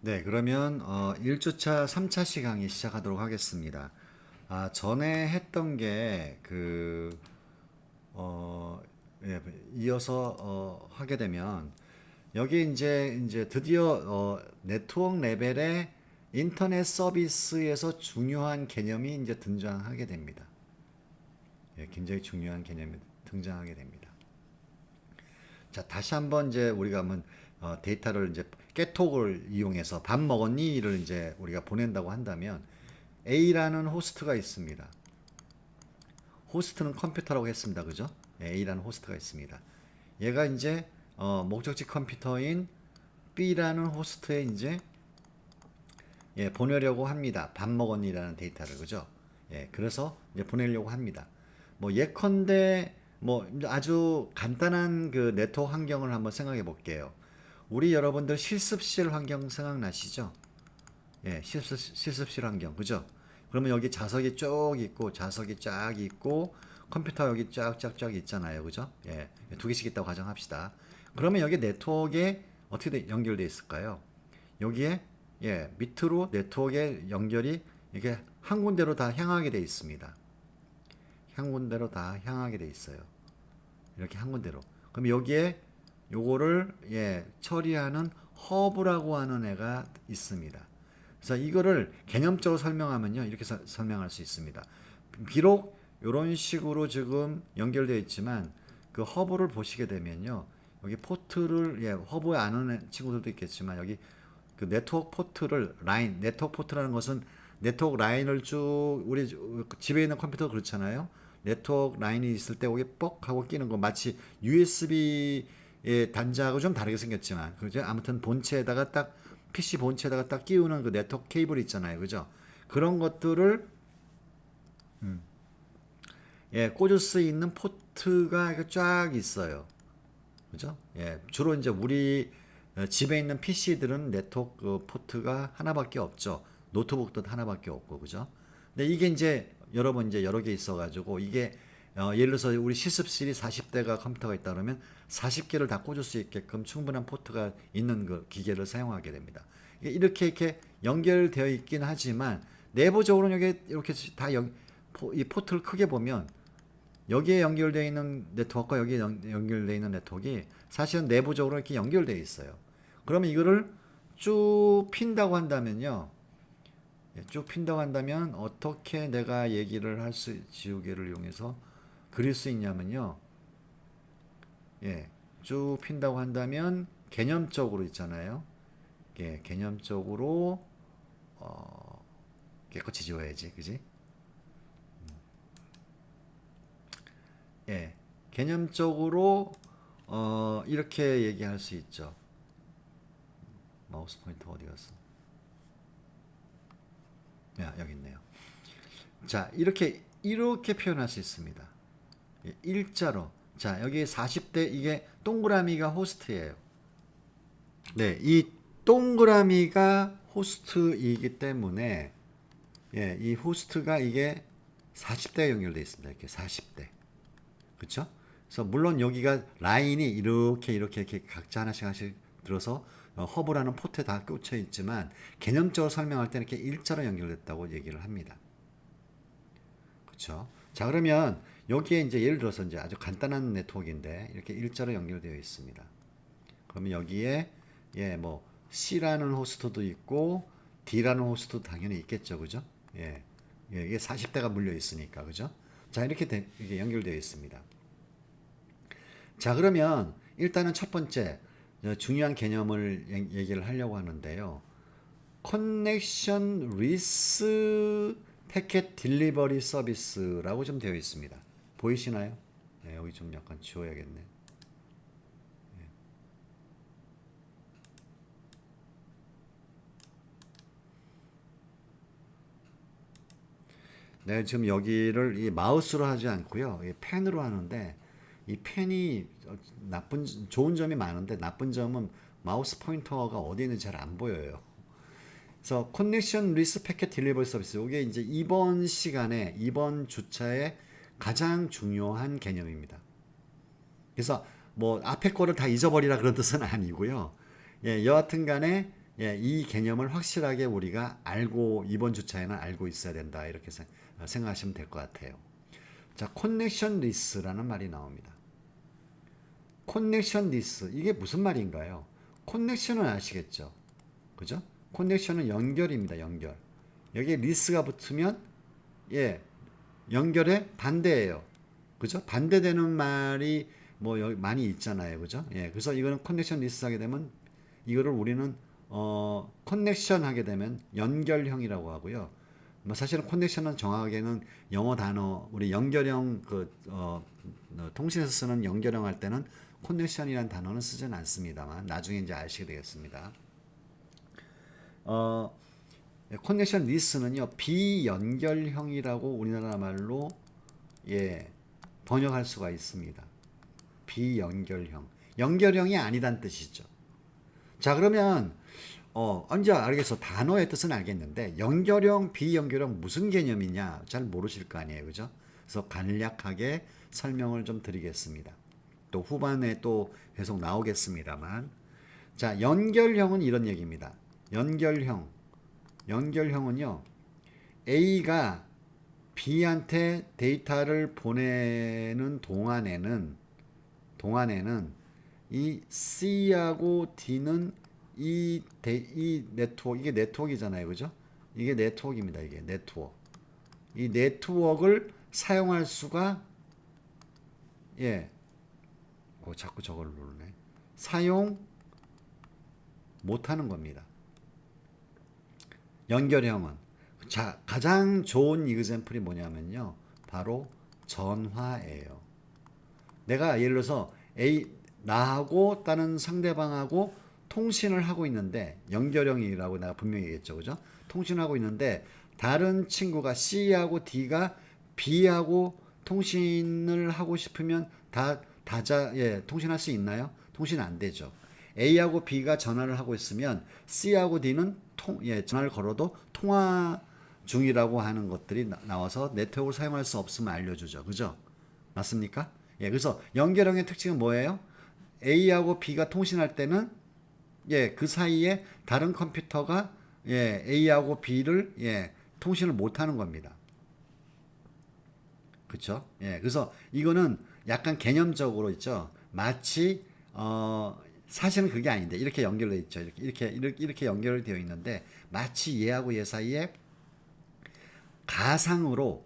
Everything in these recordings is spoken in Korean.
네, 그러면 1주차, 3차 시강이 시작하도록 하겠습니다. 전에 했던 게 예, 이어서 하게 되면 여기 이제 드디어 네트워크 레벨의 인터넷 서비스에서 중요한 개념이 이제 등장하게 됩니다. 예, 굉장히 중요한 개념이 등장하게 됩니다. 자, 다시 한번 이제 우리가 한번 데이터를 이제 깨톡을 이용해서 밥 먹었니를 이제 우리가 보낸다고 한다면 A라는 호스트가 있습니다. 호스트는 컴퓨터라고 했습니다. 그죠? 네, A라는 호스트가 있습니다. 얘가 이제 목적지 컴퓨터인 B라는 호스트에 이제 보내려고 합니다. 밥 먹었니라는 데이터를 그죠? 예, 그래서 이제 보내려고 합니다. 뭐 예컨대 뭐 아주 간단한 그 네트워크 환경을 한번 생각해 볼게요. 우리 여러분들 실습실 환경 생각나시죠? 예, 실습실 환경 그죠? 그러면 여기 자석이 쭉 있고 자석이 쫙 있고 컴퓨터 여기 쫙쫙쫙 있잖아요, 그죠? 예, 두 개씩 있다고 가정합시다. 그러면 여기 네트워크에 어떻게 연결돼 있을까요? 여기에 밑으로 네트워크의 연결이 이게 한 군데로 다 향하게 돼 있습니다. 한 군데로 다 향하게 돼 있어요. 이렇게 한 군데로. 그럼 여기에 요거를 처리하는 허브라고 하는 애가 있습니다. 그래서 이거를 개념적으로 설명하면요. 이렇게 설명할 수 있습니다. 비록 이런 식으로 지금 연결되어 있지만 그 허브를 보시게 되면요. 여기 포트를 허브에 아는 친구들도 있겠지만 여기 그 네트워크 포트를 라인, 네트워크 포트라는 것은 네트워크 라인을 쭉 우리 집에 있는 컴퓨터 그렇잖아요. 네트워크 라인이 있을 때 여기 뻑 하고 끼는 거 마치 USB의 단자하고 좀 다르게 생겼지만 그죠? 아무튼 본체에다가 딱 PC 본체에다가 딱 끼우는 그 네트워크 케이블 있잖아요. 그죠? 그런 것들을 꽂을 수 있는 포트가 쫙 있어요. 그죠? 예, 주로 이제 우리 집에 있는 PC들은 네트워크 포트가 하나밖에 없죠. 노트북도 하나밖에 없고, 그죠? 근데 이게 이제 여러 번 이제 여러 개 있어가지고 이게 예를 들어서 우리 실습실이 40대가 컴퓨터가 있다 그러면 40개를 다 꽂을 수 있게끔 충분한 포트가 있는 그 기계를 사용하게 됩니다. 이렇게 연결되어 있긴 하지만 내부적으로는 이게 이렇게 다 이 포트를 크게 보면 여기에 연결되어 있는 네트워크와 여기에 연결되어 있는 네트워크가 사실은 내부적으로 이렇게 연결되어 있어요. 그러면 이거를 쭉 핀다고 한다면요. 쭉 핀다고 한다면 어떻게 내가 얘기를 할 수, 지우개를 이용해서 그릴 수 있냐면요. 예, 쭉 핀다고 한다면 개념적으로 있잖아요. 예, 개념적으로 깨끗이 지워야지, 그지? 예, 개념적으로 이렇게 얘기할 수 있죠. 마우스 포인터 어디 갔어? 야, 여기 있네요. 자, 이렇게 표현할 수 있습니다. 일자로. 자, 여기 40대 이게 동그라미가 호스트예요. 네, 이 동그라미가 호스트이기 때문에 이 호스트가 이게 40대가 연결되어 있습니다. 이렇게 40대. 그렇죠? 그래서 물론 여기가 라인이 이렇게 각자 하나씩 들어서 허브라는 포트에 다 꽂혀 있지만 개념적으로 설명할 때는 이렇게 일자로 연결됐다고 얘기를 합니다. 그렇죠? 자, 그러면 여기에 이제 예를 들어서 이제 아주 간단한 네트워크인데 이렇게 일자로 연결되어 있습니다. 그러면 여기에 뭐 C라는 호스트도 있고 D라는 호스트도 당연히 있겠죠. 그죠? 이게 40대가 물려 있으니까. 그죠? 자, 이렇게 연결되어 있습니다. 자, 그러면 일단은 첫 번째 중요한 개념을 얘기를 하려고 하는데요. 커넥션 리스 패켓 딜리버리 서비스라고 좀 되어 있습니다. 보이시나요? 네, 여기 좀 약간 지워야겠네. 네, 지금 여기를 이 마우스로 하지 않고요. 이 펜으로 하는데 이 펜이 좋은 점이 많은데 나쁜 점은 마우스 포인터가 어디 있는지 잘 안 보여요. 그래서 커넥션 리스 패켓 딜리버리 서비스 이게 이제 이번 시간에 이번 주차에 가장 중요한 개념입니다. 그래서 뭐 앞에 거를 다 잊어버리라 그런 뜻은 아니고요. 여하튼 간에 예, 이 개념을 확실하게 우리가 알고 이번 주차에는 알고 있어야 된다. 이렇게 생각하시면 될 것 같아요. 자, 커넥션 리스라는 말이 나옵니다. 커넥션 리스 이게 무슨 말인가요? 커넥션은 아시겠죠? 그죠? 커넥션은 연결입니다. 연결. 여기에 리스가 붙으면 예, 연결의 반대예요. 그죠? 반대되는 말이 뭐 여기 많이 있잖아요. 그죠? 예, 그래서 이거는 커넥션 리스 하게 되면 이거를 우리는 커넥션 하게 되면 연결형이라고 하고요. 뭐 사실은 커넥션은 정확하게는 영어 단어 우리 연결형 통신에서 쓰는 연결형 할 때는 커넥션이라는 단어는 쓰지는 않습니다만 나중에 이제 아시게 되겠습니다. 커넥션 리스는요 비연결형이라고 우리나라 말로 예 번역할 수가 있습니다. 비연결형, 연결형이 아니란 뜻이죠. 자 그러면 언제 알겠어. 단어의 뜻은 알겠는데 연결형, 비연결형 무슨 개념이냐 잘 모르실 거 아니에요, 그죠? 그래서 간략하게 설명을 좀 드리겠습니다. 또 후반에 또 계속 나오겠습니다만, 자 연결형은 이런 얘기입니다. 연결형은요 A가 B한테 데이터를 보내는 동안에는 이 C하고 D는 이 네트워크 이게 네트워크이잖아요, 그죠? 이게 네트워크입니다. 이게 네트워크. 이 네트워크를 사용할 수가 자꾸 저걸 누르네. 사용 못하는 겁니다. 연결형은 자 가장 좋은 이그샘플이 뭐냐면요, 바로 전화예요. 내가 예를 들어서 나하고 다른 상대방하고 통신을 하고 있는데 연결형이라고 내가 분명히 얘기했죠, 그죠? 통신하고 있는데 다른 친구가 C하고 D가 B하고 통신을 하고 싶으면 통신할 수 있나요? 통신 안 되죠. A하고 B가 전화를 하고 있으면 C하고 D는 전화를 걸어도 통화 중이라고 하는 것들이 나와서 네트워크를 사용할 수 없음을 알려주죠. 그죠? 맞습니까? 그래서 연결형의 특징은 뭐예요? A하고 B가 통신할 때는 그 사이에 다른 컴퓨터가 A하고 B를 통신을 못 하는 겁니다. 그렇죠? 그래서 이거는 약간 개념적으로 있죠. 마치 사실은 그게 아닌데 이렇게 연결되어 있죠. 이렇게 연결되어 있는데 마치 얘하고 얘 사이에 가상으로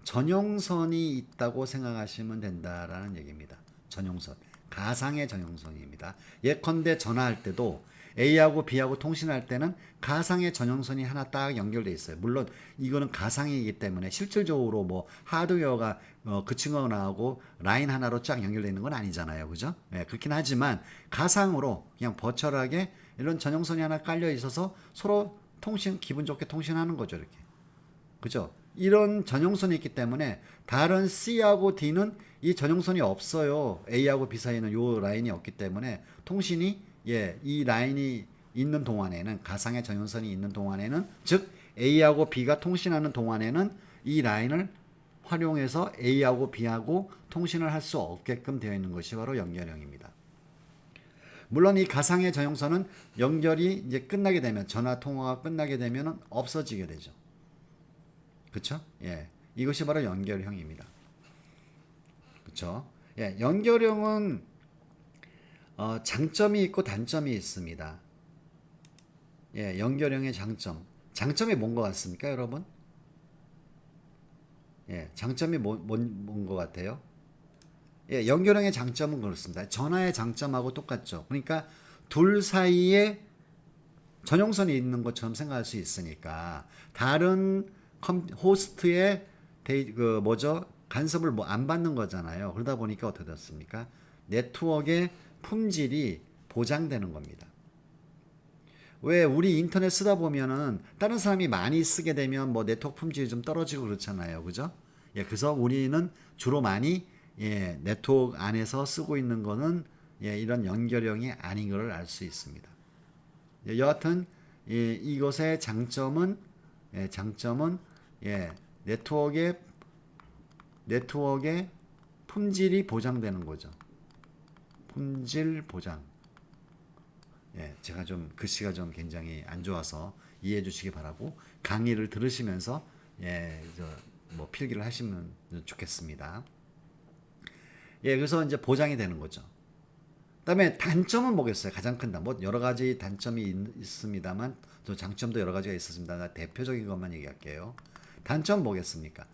전용선이 있다고 생각하시면 된다라는 얘기입니다. 전용선. 가상의 전용선입니다. 예컨대 전화할 때도 A하고 B하고 통신할 때는 가상의 전용선이 하나 딱 연결돼 있어요. 물론 이거는 가상이기 때문에 실질적으로 뭐 하드웨어가 그 친구가 나오고 라인 하나로 쫙 연결되어 있는 건 아니잖아요. 그죠? 그렇긴 하지만 가상으로 그냥 버추얼하게 이런 전용선이 하나 깔려 있어서 서로 기분 좋게 통신하는 거죠. 이렇게. 그죠? 이런 전용선이 있기 때문에 다른 C하고 D는 이 전용선이 없어요. A하고 B 사이에는 이 라인이 없기 때문에 통신이 이 라인이 있는 동안에는 가상의 전용선이 있는 동안에는 즉 A하고 B가 통신하는 동안에는 이 라인을 활용해서 A하고 B하고 통신을 할 수 없게끔 되어 있는 것이 바로 연결형입니다. 물론 이 가상의 전용선은 연결이 이제 끝나게 되면 전화 통화가 끝나게 되면 없어지게 되죠. 그렇죠? 이것이 바로 연결형입니다. 그렇죠? 연결형은 장점이 있고 단점이 있습니다. 연결형의 장점이 뭔 것 같습니까, 여러분? 장점이 뭔 것 같아요? 연결형의 장점은 그렇습니다. 전화의 장점하고 똑같죠. 그러니까 둘 사이에 전용선이 있는 것처럼 생각할 수 있으니까 다른 호스트의 간섭을 안 받는 거잖아요. 그러다 보니까 어떻게 됐습니까? 네트워크의 품질이 보장되는 겁니다. 왜 우리 인터넷 쓰다 보면은 다른 사람이 많이 쓰게 되면 뭐 네트워크 품질이 좀 떨어지고 그렇잖아요. 그죠? 그래서 우리는 주로 많이 네트워크 안에서 쓰고 있는 거는 이런 연결형이 아닌 것을 알 수 있습니다. 여하튼 이것의 장점은 네트워크의 품질이 보장되는 거죠. 품질 보장. 예, 제가 좀 글씨가 좀 굉장히 안 좋아서 이해해 주시기 바라고 강의를 들으시면서 예, 뭐 필기를 하시면 좋겠습니다. 예, 그래서 이제 보장이 되는 거죠. 그다음에 단점은 뭐겠어요? 가장 큰 뭐 여러 가지 단점이 있습니다만 또 장점도 여러 가지가 있었습니다. 나 대표적인 것만 얘기할게요. 단점 뭐겠습니까?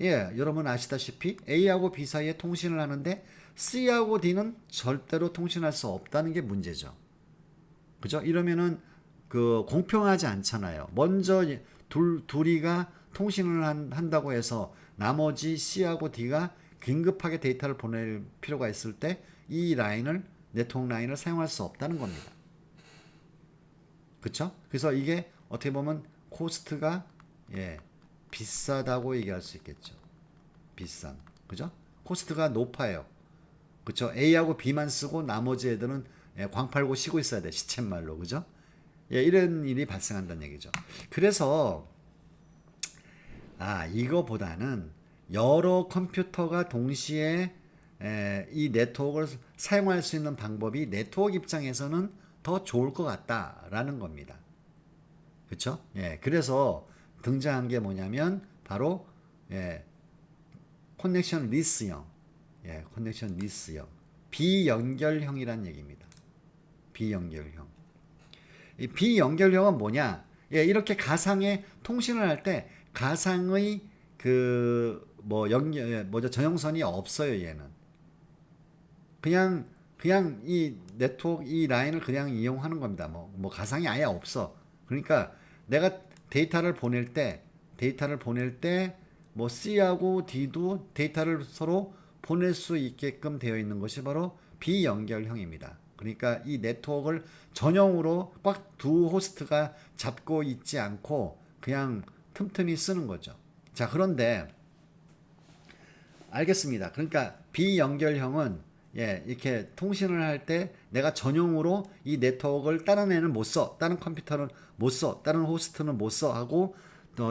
예, 여러분 아시다시피 A하고 B 사이에 통신을 하는데 C하고 D는 절대로 통신할 수 없다는 게 문제죠. 그죠? 이러면은 그 공평하지 않잖아요. 먼저 둘이가 통신을 한다고 해서 나머지 C하고 D가 긴급하게 데이터를 보낼 필요가 있을 때 이 라인을 네트워크 라인을 사용할 수 없다는 겁니다. 그렇죠? 그래서 이게 어떻게 보면 코스트가 예, 비싸다고 얘기할 수 있겠죠. 비싼. 그죠? 코스트가 높아요. 그렇죠? A하고 B만 쓰고 나머지 애들은 예, 광 팔고 쉬고 있어야 돼. 시쳇말로. 그죠? 예, 이런 일이 발생한다는 얘기죠. 그래서 이거보다는 여러 컴퓨터가 동시에 이 네트워크를 사용할 수 있는 방법이 네트워크 입장에서는 더 좋을 것 같다라는 겁니다. 그렇죠? 예, 그래서 등장한 게 뭐냐면 바로 예, 커넥션 리스형, 예, 커넥션 리스형, 비연결형이란 얘기입니다. 비연결형. 이 비연결형은 뭐냐? 예, 이렇게 가상의 통신을 할 때 가상의 그 뭐 연결 뭐죠 전용선이 없어요. 얘는 그냥 이 네트워크 이 라인을 그냥 이용하는 겁니다. 뭐 가상이 아예 없어. 그러니까 내가 데이터를 보낼 때 뭐 C하고 D도 데이터를 서로 보낼 수 있게끔 되어 있는 것이 바로 비연결형입니다. 그러니까 이 네트워크를 전용으로 꽉 두 호스트가 잡고 있지 않고 그냥 틈틈이 쓰는 거죠. 자, 그런데 알겠습니다. 그러니까 비연결형은 예, 이렇게 통신을 할 때 내가 전용으로 이 네트워크를 다른 애는 못 써. 다른 컴퓨터는 못 써. 다른 호스트는 못 써 하고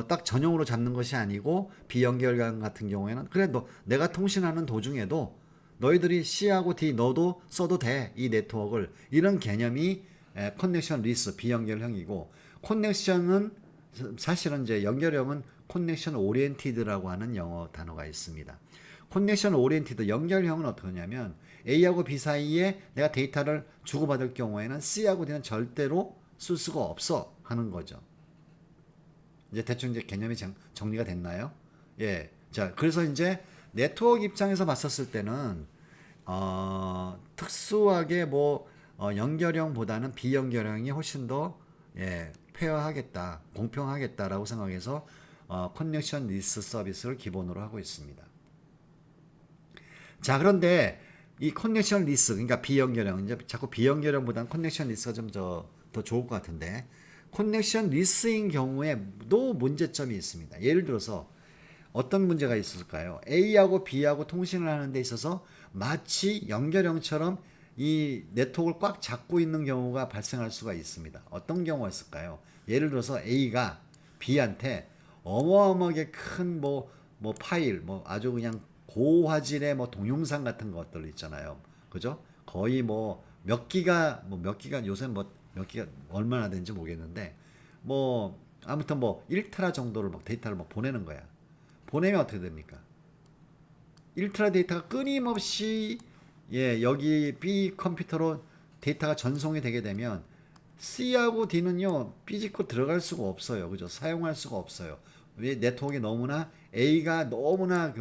딱 전용으로 잡는 것이 아니고 비연결형 같은 경우에는 그래 너 내가 통신하는 도중에도 너희들이 C하고 D 너도 써도 돼. 이 네트워크를. 이런 개념이 커넥션 리스 비연결형이고 커넥션은 사실은 이제 연결형은 커넥션 오리엔티드라고 하는 영어 단어가 있습니다. 커넥션 오리엔티드 연결형은 어떠냐면 A하고 B 사이에 내가 데이터를 주고받을 경우에는 C하고 D는 절대로 쓸 수가 없어 하는 거죠. 이제 대충 이제 개념이 정리가 됐나요? 예. 자, 그래서 이제 네트워크 입장에서 봤었을 때는 특수하게 연결형보다는 비연결형이 훨씬 더 예, 페어하겠다, 공평하겠다라고 생각해서 커넥션 리스 서비스를 기본으로 하고 있습니다. 자, 그런데 이 커넥션 리스, 그러니까 비연결형, 이제 자꾸 비연결형보다는 커넥션 리스가 좀 더 좋을 것 같은데, 커넥션 리스인 경우에도 문제점이 있습니다. 예를 들어서 어떤 문제가 있을까요? A하고 B하고 통신을 하는 데 있어서 마치 연결형처럼 이 네트워크를 꽉 잡고 있는 경우가 발생할 수가 있습니다. 어떤 경우가 있을까요? 예를 들어서 A가 B한테 어마어마하게 큰 파일, 아주 그냥 고화질의 동영상 같은 것들 있잖아요. 그죠? 거의 몇 기가 요새 몇 기가 얼마나 되는지 모르겠는데 아무튼 1테라 정도를 데이터를 보내는 거야. 보내면 어떻게 됩니까? 1테라 데이터가 끊임없이 예, 여기 B 컴퓨터로 데이터가 전송이 되게 되면 C하고 D는요, 삐짓고 들어갈 수가 없어요. 그죠? 사용할 수가 없어요. 왜 네트워크가 너무나 A가 너무나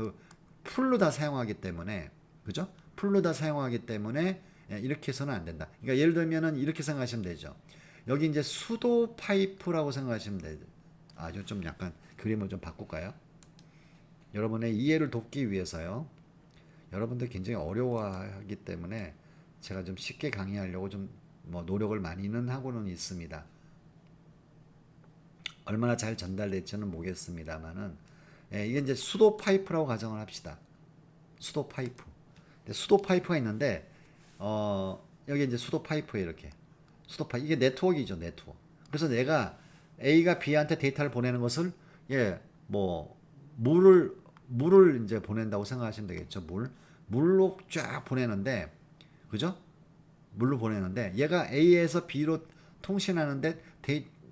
풀로 다 사용하기 때문에 그죠? 풀로 다 사용하기 때문에 예, 이렇게 해서는 안 된다. 그러니까 예를 들면은 이렇게 생각하시면 되죠. 여기 이제 수도 파이프라고 생각하시면 되죠. 이거 좀 약간 그림을 좀 바꿀까요? 여러분의 이해를 돕기 위해서요. 여러분들 굉장히 어려워하기 때문에 제가 좀 쉽게 강의하려고 좀 노력을 많이는 하고는 있습니다. 얼마나 잘 전달될지는 모르겠습니다만은 이게 이제 수도 파이프라고 가정을 합시다. 수도 파이프. 수도 파이프가 있는데 여기 이제 수도 파이프에 이렇게 수도 파이프 이게 네트워크이죠, 네트워크. 그래서 내가 A가 B한테 데이터를 보내는 것을 예, 물을 이제 보낸다고 생각하시면 되겠죠. 물로 쫙 보내는데 그죠? 물로 보내는데 얘가 A에서 B로 통신하는데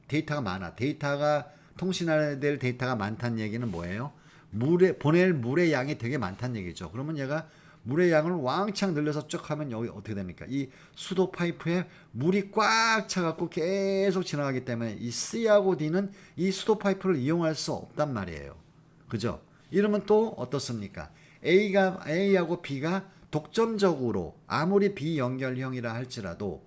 데이터가 많아. 데이터가 통신해야 될 데이터가 많다는 얘기는 뭐예요? 보낼 물의 양이 되게 많다는 얘기죠. 그러면 얘가 물의 양을 왕창 늘려서 쭉 하면 여기 어떻게 됩니까? 이 수도 파이프에 물이 꽉 차갖고 계속 지나가기 때문에 이 C하고 D는 이 수도 파이프를 이용할 수 없단 말이에요. 그죠? 이러면 또 어떻습니까? A하고 B가 독점적으로 아무리 비연결형이라 할지라도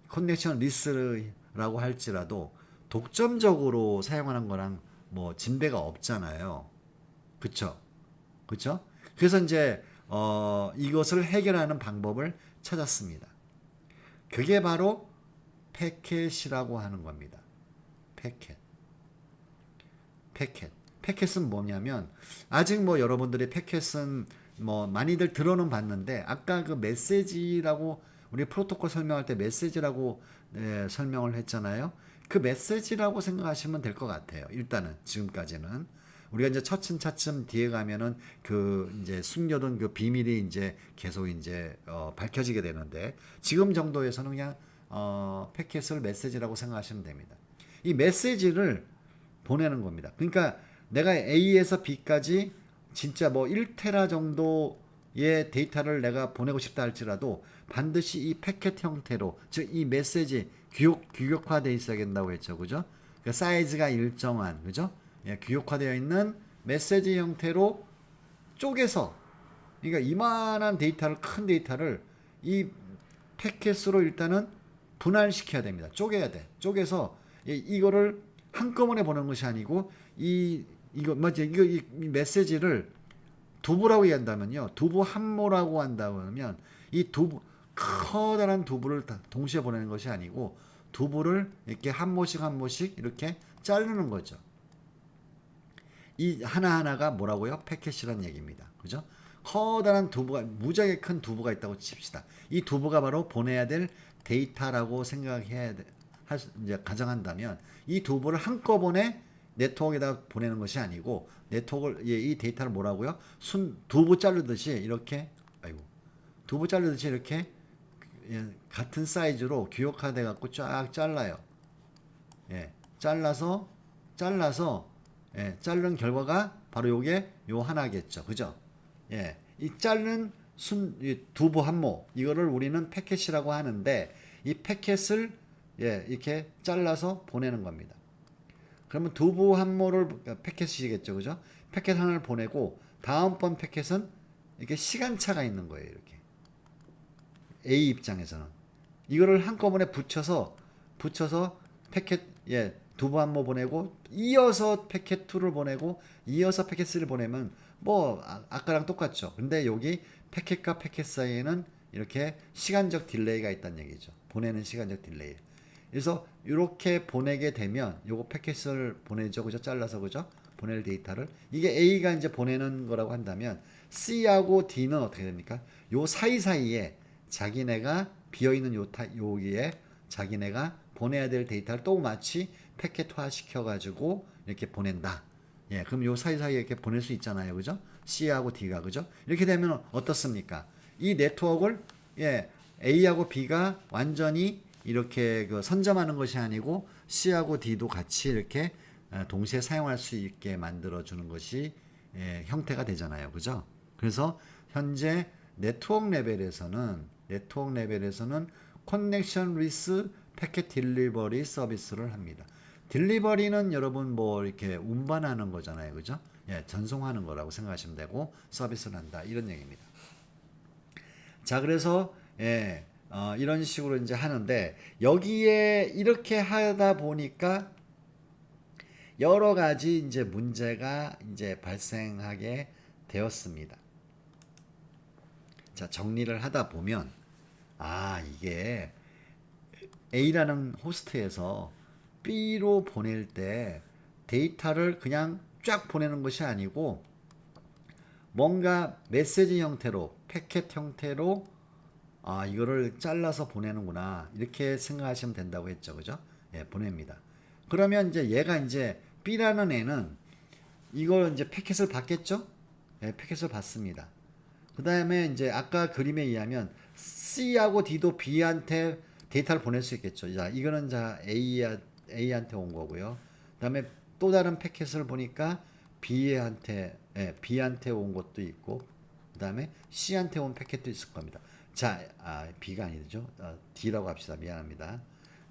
커넥션 리스라고 할지라도 독점적으로 사용하는 거랑 뭐 진배가 없잖아요. 그쵸? 그쵸? 그래서 이제 이것을 해결하는 방법을 찾았습니다. 그게 바로 패켓이라고 하는 겁니다. 패켓. 패켓은 뭐냐면 아직 뭐 여러분들이 패켓은 뭐 많이들 들어는 봤는데 아까 그 메시지라고 우리 프로토콜 설명할 때 메시지라고 설명을 했잖아요. 그 메시지라고 생각하시면 될 것 같아요. 일단은 지금까지는 우리가 이제 차츰차츰 뒤에 가면은 그 이제 숨겨둔 그 비밀이 이제 계속 이제 밝혀지게 되는데 지금 정도에서는 그냥 패켓을 메시지라고 생각하시면 됩니다. 이 메시지를 보내는 겁니다. 그러니까 내가 A에서 B까지 진짜 뭐 1테라 정도의 데이터를 내가 보내고 싶다 할지라도 반드시 이 패켓 형태로 즉 이 메시지 규격화되어 있어야 된다고 했죠. 그죠? 그러니까 사이즈가 일정한 그죠? 예, 규격화되어 있는 메시지 형태로 쪼개서 그러니까 이만한 데이터를 큰 데이터를 이 패켓으로 일단은 분할시켜야 됩니다. 쪼개야 돼. 쪼개서 이거를 한꺼번에 보내는 것이 아니고 이거 맞지? 이 메시지를 두부라고 얘기한다면요. 두부 한모라고 한다면 이 두부 커다란 두부를 동시에 보내는 것이 아니고 두부를 이렇게 한 모씩 이렇게 자르는 거죠. 이 하나하나가 뭐라고요? 패켓이라는 얘기입니다. 그죠? 커다란 두부가 무지하게 큰 두부가 있다고 칩시다. 이 두부가 바로 보내야 될 데이터라고 생각해야 돼. 이제 가정한다면 이 두부를 한꺼번에 네트워크에다 보내는 것이 아니고 네트워크를 이 데이터를 뭐라고요? 두부 자르듯이 이렇게 두부 자르듯이 이렇게 같은 사이즈로 규격화돼 갖고 쫙 잘라요. 예, 잘라서 자른 결과가 바로 요게 요 하나겠죠. 그죠? 예, 이 자른 이 두부 한모 이거를 우리는 패켓이라고 하는데 이 패켓을 이렇게 잘라서 보내는 겁니다. 그러면 두부 한모를 패켓이겠죠. 그죠? 패켓 하나를 보내고 다음번 패켓은 이렇게 시간차가 있는 거예요. 이렇게 A 입장에서는 이거를 한꺼번에 붙여서 패켓 두부 한모 보내고 이어서 패켓 2를 보내고 이어서 패켓 3를 보내면 뭐 아까랑 똑같죠. 근데 여기 패켓과 패켓 사이에는 이렇게 시간적 딜레이가 있다는 얘기죠. 보내는 시간적 딜레이. 그래서 이렇게 보내게 되면 요거 패켓을 보내죠. 그죠? 잘라서 그죠? 보낼 데이터를 이게 A가 이제 보내는 거라고 한다면 C하고 D는 어떻게 됩니까? 요 사이사이에 자기네가 비어있는 여기에 자기네가 보내야 될 데이터를 또 마치 패켓화 시켜가지고 이렇게 보낸다. 예, 그럼 요 사이사이에 이렇게 보낼 수 있잖아요. 그죠? C하고 D가, 그죠? 이렇게 되면 어떻습니까? 이 네트워크를, A하고 B가 완전히 이렇게 그 선점하는 것이 아니고 C하고 D도 같이 이렇게 동시에 사용할 수 있게 만들어주는 것이 형태가 되잖아요. 그죠? 그래서 현재 네트워크 레벨에서는 커넥션 리스 패켓 딜리버리 서비스를 합니다. 딜리버리는 여러분 뭐 이렇게 운반하는 거잖아요. 그죠? 전송하는 거라고 생각하시면 되고 서비스를 한다. 이런 얘기입니다. 자, 그래서 이런 식으로 이제 하는데 여기에 이렇게 하다 보니까 여러 가지 이제 문제가 이제 발생하게 되었습니다. 자, 정리를 하다 보면 이게 A라는 호스트에서 B로 보낼 때 데이터를 그냥 쫙 보내는 것이 아니고 뭔가 메시지 형태로 패켓 형태로 이거를 잘라서 보내는구나 이렇게 생각하시면 된다고 했죠. 그죠? 보냅니다. 그러면 이제 얘가 이제 B라는 애는 이걸 이제 패켓을 받겠죠? 패켓을 받습니다. 그 다음에 이제 아까 그림에 의하면 C하고 D도 B한테 데이터를 보낼 수 있겠죠. 자, 이거는 A한테 온 거고요. 그다음에 또 다른 패킷을 보니까 B한테 온 것도 있고, 그다음에 C한테 온 패킷도 있을 겁니다. 자, B가 아니죠. D라고 합시다. 미안합니다.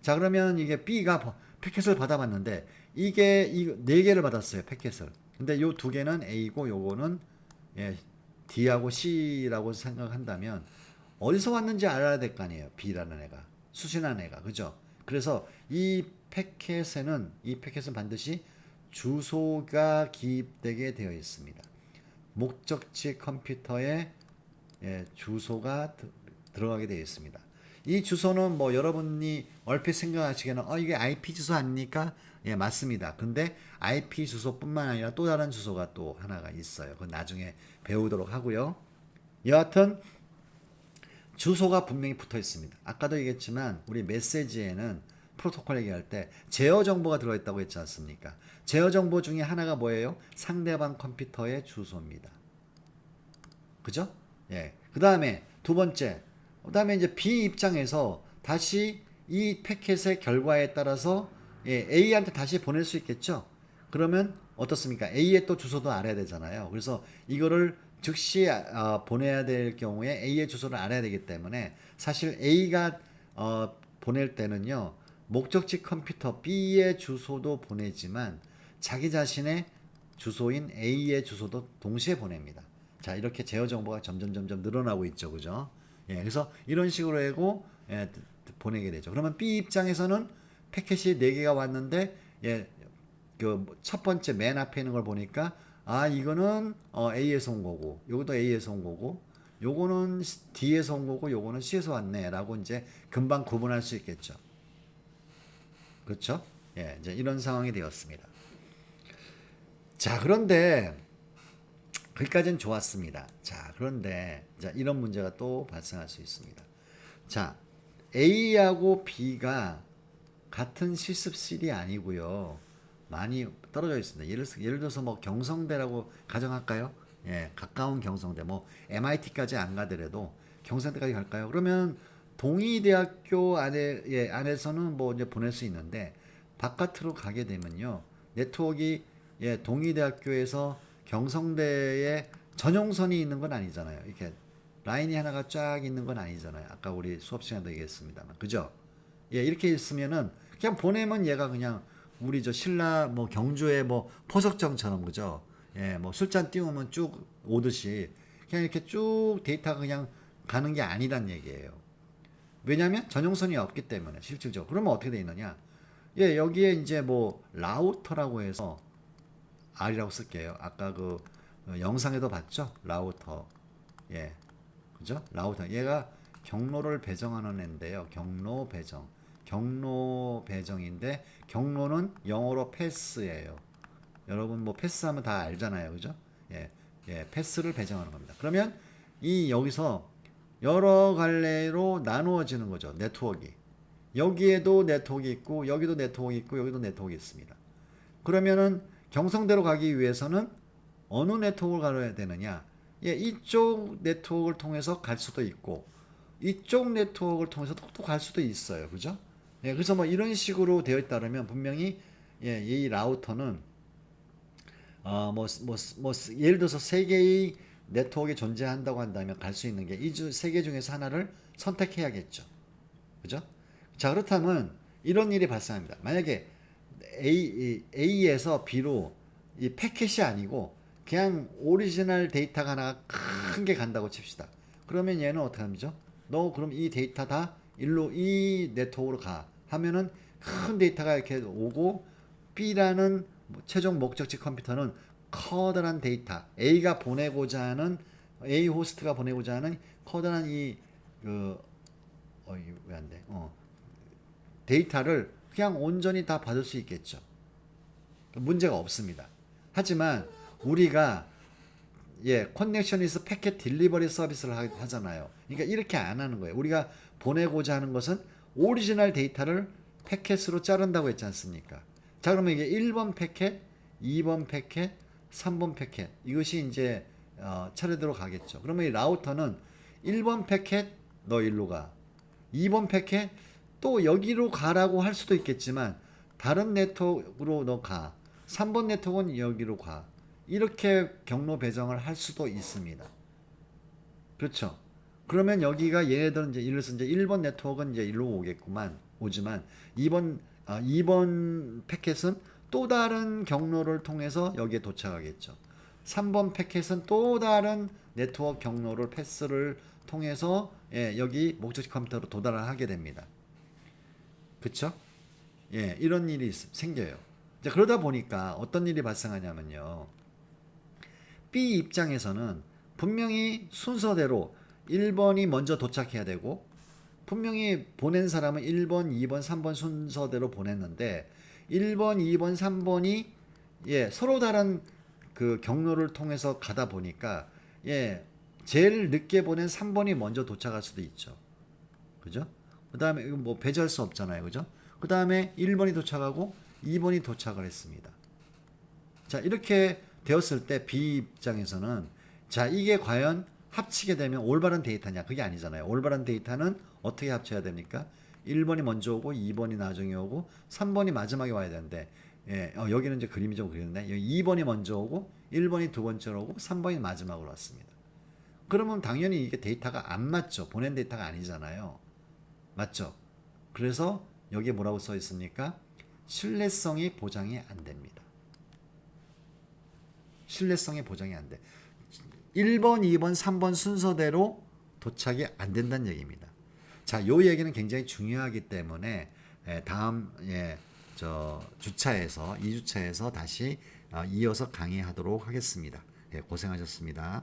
자, 그러면 이게 B가 패킷을 받아봤는데 이게 네 개를 받았어요. 패킷을. 근데 요 두 개는 A고 요거는 D하고 C라고 생각한다면 어디서 왔는지 알아야 될 거 아니에요. B라는 애가. 수신한 애가. 그죠? 그래서 이 패킷은 반드시 주소가 기입되게 되어 있습니다. 목적지 컴퓨터에 주소가 들어가게 되어 있습니다. 이 주소는 뭐 여러분이 얼핏 생각하시기에는 이게 IP 주소 아닙니까? 예, 맞습니다. 근데 IP 주소뿐만 아니라 또 다른 주소가 또 하나가 있어요. 그건 나중에 배우도록 하고요. 여하튼 주소가 분명히 붙어 있습니다. 아까도 얘기했지만 우리 메시지에는 프로토콜 얘기할 때 제어 정보가 들어있다고 했지 않습니까? 제어 정보 중에 하나가 뭐예요? 상대방 컴퓨터의 주소입니다. 그죠? 예. 그 다음에 두 번째. 그 다음에 이제 B 입장에서 다시 이 패킷의 결과에 따라서 A한테 다시 보낼 수 있겠죠? 그러면 어떻습니까? A의 또 주소도 알아야 되잖아요. 그래서 이거를 즉시 보내야 될 경우에 A의 주소를 알아야 되기 때문에 사실 A가 보낼 때는요. 목적지 컴퓨터 B의 주소도 보내지만 자기 자신의 주소인 A의 주소도 동시에 보냅니다. 자, 이렇게 제어 정보가 점점 늘어나고 있죠. 그죠? 예, 그래서 이런 식으로 하고 보내게 되죠. 그러면 B 입장에서는 패킷이 4개가 왔는데 그 첫 번째 맨 앞에 있는 걸 보니까 이거는 A에서 온 거고 요것도 A에서 온 거고 요거는 D에서 온 거고 요거는 C에서 왔네라고 이제 금방 구분할 수 있겠죠. 그렇죠? 예, 이제 이런 상황이 되었습니다. 자, 그런데 거기까지는 좋았습니다. 자, 그런데 이런 문제가 또 발생할 수 있습니다. 자, A하고 B가 같은 실습실이 아니고요. 많이 떨어져 있습니다. 예를 들어서 뭐 경성대라고 가정할까요? 예, 가까운 경성대, 뭐 MIT까지 안 가더라도 경성대까지 갈까요? 그러면 동의대학교 안에서는 뭐 이제 보낼 수 있는데 바깥으로 가게 되면요. 네트워크가 동의대학교에서 경성대에 전용선이 있는 건 아니잖아요. 이렇게 라인이 하나가 쫙 있는 건 아니잖아요. 아까 우리 수업 시간도 얘기했습니다만. 그죠? 예, 이렇게 있으면은 그냥 보내면 얘가 그냥 우리 저 신라 뭐 경주의 뭐 포석정처럼 그죠? 예, 뭐 술잔 띄우면 쭉 오듯이 그냥 이렇게 쭉 데이터가 그냥 가는 게 아니란 얘기예요. 왜냐하면 전용선이 없기 때문에 실질적으로. 그러면 어떻게 돼 있느냐? 예, 여기에 이제 뭐 라우터라고 해서 R이라고 쓸게요. 아까 그 영상에도 봤죠? 라우터. 예. 그죠? 라우터. 얘가 경로를 배정하는 애인데요. 경로 배정. 경로 배정인데 경로는 영어로 패스예요. 여러분 뭐 패스하면 다 알잖아요. 그죠? 예. 예, 패스를 배정하는 겁니다. 그러면 이 여기서 여러 갈래로 나누어지는 거죠. 네트워크. 여기에도 네트워크 있고 여기도 네트워크 있고 여기도 네트워크 있습니다. 그러면은 경성대로 가기 위해서는 어느 네트워크를 가야 되느냐? 예, 이쪽 네트워크를 통해서 갈 수도 있고 이쪽 네트워크를 통해서 또 갈 수도 있어요. 그죠? 예, 그래서 뭐 이런 식으로 되어 있다면 분명히 이 라우터는 예를 들어서 세 개의 네트워크가 존재한다고 한다면 갈 수 있는 게 이 세 개 중에서 하나를 선택해야겠죠. 그죠? 자, 그렇다면 이런 일이 발생합니다. 만약에 A에서 B로 이 패킷이 아니고 그냥 오리지널 데이터가 하나 큰 게 간다고 칩시다. 그러면 얘는 어떻게 합니까? 너 그럼 이 데이터 다 일로 이 네트워크로 가 하면은 큰 데이터가 이렇게 오고 B라는 최종 목적지 컴퓨터는 커다란 데이터 A가 보내고자 하는 A 호스트가 보내고자 하는 커다란 왜 안 돼? 데이터를 그냥 온전히 다 받을 수 있겠죠. 문제가 없습니다. 하지만 우리가 커넥션 이스 패킷 딜리버리 서비스를 하잖아요. 그러니까 이렇게 안 하는 거예요. 우리가 보내고자 하는 것은 오리지널 데이터를 패킷으로 자른다고 했지 않습니까? 자, 그러면 이게 1번 패킷, 2번 패킷, 3번 패킷 이것이 이제 차례대로 가겠죠. 그러면 이 라우터는 1번 패킷 너 일로 가. 2번 패킷 또 여기로 가라고 할 수도 있겠지만 다른 네트워크로 너 가. 3번 네트워크는 여기로 가. 이렇게 경로 배정을 할 수도 있습니다. 그렇죠. 그러면 여기가 얘네들은 이제 이래서 이제 1번 네트워크는 이제 일로 오지만 2번 패킷은 또 다른 경로를 통해서 여기에 도착하겠죠. 3번 패킷은 또 다른 네트워크 경로를 패스를 통해서 여기 목적지 컴퓨터로 도달을 하게 됩니다. 그쵸? 이런 일이 생겨요. 이제 그러다 보니까 어떤 일이 발생하냐면요. B 입장에서는 분명히 순서대로 1번이 먼저 도착해야 되고 분명히 보낸 사람은 1번, 2번, 3번 순서대로 보냈는데 1번, 2번, 3번이 서로 다른 그 경로를 통해서 가다 보니까 제일 늦게 보낸 3번이 먼저 도착할 수도 있죠. 그죠? 그다음에 이거 뭐 배제할 수 없잖아요. 그죠? 그다음에 1번이 도착하고 2번이 도착을 했습니다. 자, 이렇게 되었을 때 B 입장에서는 자, 이게 과연 합치게 되면 올바른 데이터냐? 그게 아니잖아요. 올바른 데이터는 어떻게 합쳐야 됩니까? 1번이 먼저 오고 2번이 나중에 오고 3번이 마지막에 와야 되는데 여기는 이제 그림이 좀 그리는데 2번이 먼저 오고 1번이 두 번째로 오고 3번이 마지막으로 왔습니다. 그러면 당연히 이게 데이터가 안 맞죠. 보낸 데이터가 아니잖아요. 맞죠? 그래서 여기에 뭐라고 써 있습니까? 신뢰성이 보장이 안 됩니다. 신뢰성이 보장이 안 돼. 1번, 2번, 3번 순서대로 도착이 안 된다는 얘기입니다. 자, 요 얘기는 굉장히 중요하기 때문에 다음 주차에서 2주차에서 다시 이어서 강의하도록 하겠습니다. 고생하셨습니다.